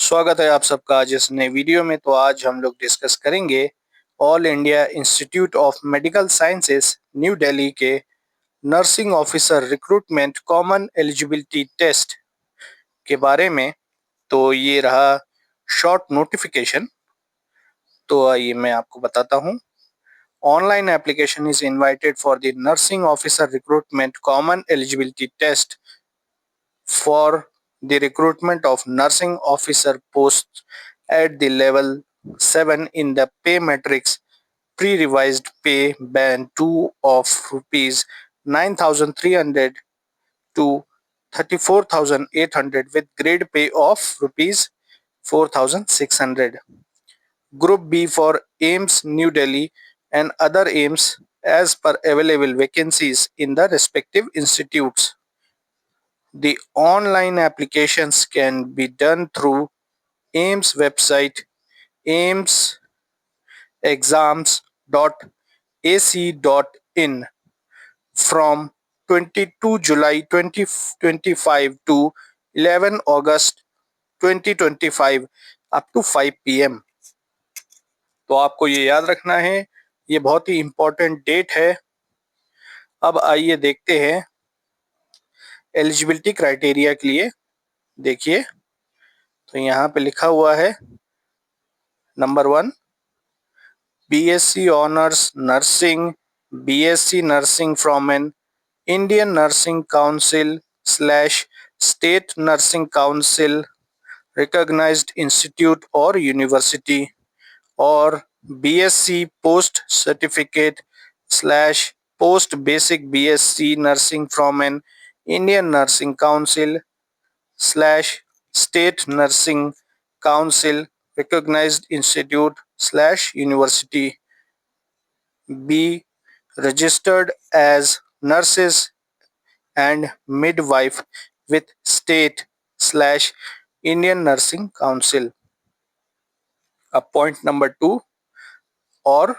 स्वागत है आप सबका आज इस नए वीडियो में। तो आज हम लोग डिस्कस करेंगे All India Institute of Medical Sciences New Delhi के nursing officer recruitment common eligibility test के बारे में। तो ये रहा शॉर्ट नोटिफिकेशन। तो आइए मैं आपको बताता हूँ। Online application is invited for the nursing officer recruitment common eligibility test for the recruitment of nursing officer posts at the level 7 in the pay matrix pre-revised pay band 2 of rupees 9,300 to 34,800 with grade pay of rupees 4,600. Group B for AIMS New Delhi and other AIMS as per available vacancies in the respective institutes. The online applications can be done through AIMS website aimsexams.ac.in from 22 July 2025 to 11 August 2025 up to 5 p.m. तो आपको ये याद रखना है, ये बहुत ही important date है। अब आइए देखते हैं एलिजिबिलिटी क्राइटेरिया के लिए। देखिए तो यहाँ पे लिखा हुआ है number 1 BSc Honors Nursing, BSc Nursing from an Indian Nursing Council / State Nursing Council recognized institute or university, or BSc Post Certificate / Post Basic BSc Nursing from an Indian Nursing Council / State Nursing Council recognized institute / university. Be registered as nurses and midwife with state / Indian Nursing Council. Point number 2, or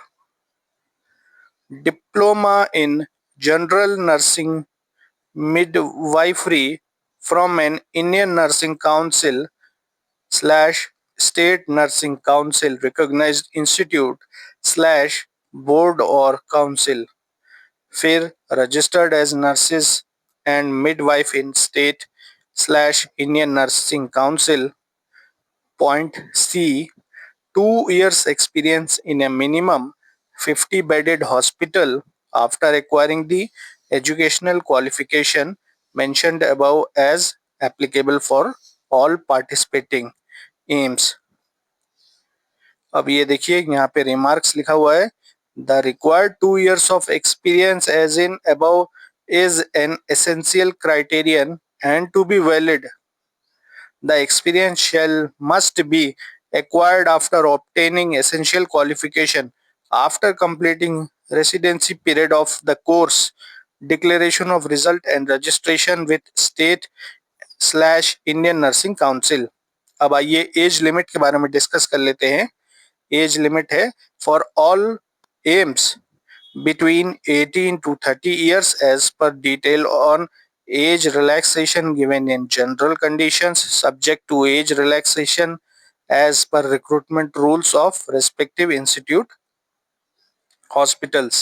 diploma in general nursing midwifery from an Indian Nursing Council / State Nursing Council recognized institute / board or council. फिर registered as nurses and midwife in state / Indian Nursing Council. Point C, 2 years experience in a minimum 50 bedded hospital after acquiring the educational qualification mentioned above as applicable for all participating aims. अब ये देखिए यहाँ पे remarks लिखा हुआ है, the required 2 years of experience as in above is an essential criterion and to be valid. The experience must be acquired after obtaining essential qualification, after completing residency period of the course, declaration of result and registration with state / Indian Nursing Council. अब आइए age limit के बारे में discuss कर लेते हैं। Age limit है for all AIIMS between 18 to 30 years as per detail on age relaxation given in general conditions, subject to age relaxation as per recruitment rules of respective institute hospitals.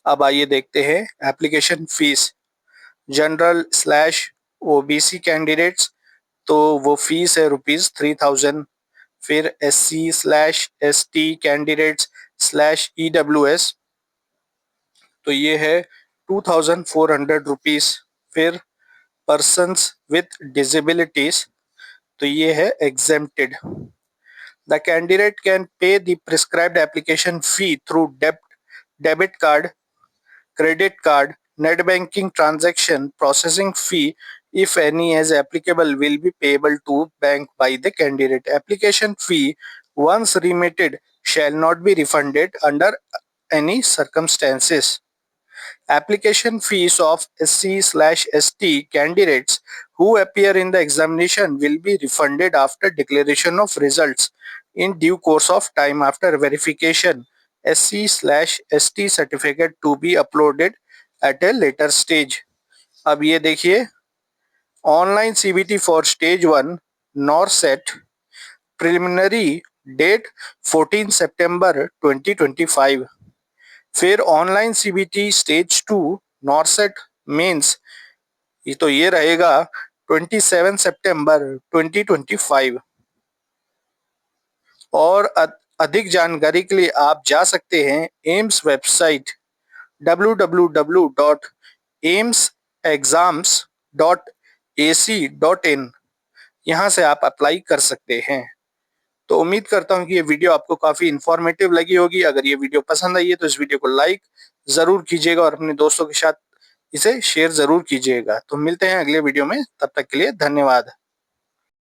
अब आइए देखते हैं application fees. General / OBC candidates तो वो fees है ₹3000। फिर SC/ST candidates / EWS तो ये है ₹2400। फिर पर्सन्स विथ डिसेबिलिटीज तो ये है exempted. The candidate can pay the prescribed application fee through debit card, credit card, net banking transaction. Processing fee, if any as applicable, will be payable to bank by the candidate. Application fee once remitted shall not be refunded under any circumstances. Application fees of SC/ST candidates who appear in the examination will be refunded after declaration of results in due course of time after verification. SC/ST certificate to be uploaded at a later stage. अब ये देखिए online CBT for stage 1 NORCET preliminary date 14 सितंबर 2025। फिर online CBT stage 2 NORCET mains ये रहेगा 27 सितंबर 2025। और अधिक जानकारी के लिए आप जा सकते हैं एम्स वेबसाइट www.aimsexams.ac.in। यहाँ से आप अप्लाई कर सकते हैं। तो उम्मीद करता हूँ कि ये वीडियो आपको काफी इंफॉर्मेटिव लगी होगी। अगर ये वीडियो पसंद आई है तो इस वीडियो को लाइक जरूर कीजिएगा और अपने दोस्तों के साथ इसे शेयर जरूर कीजिएगा। तो मिलते हैं अगले वीडियो में, तब तक के लिए धन्यवाद।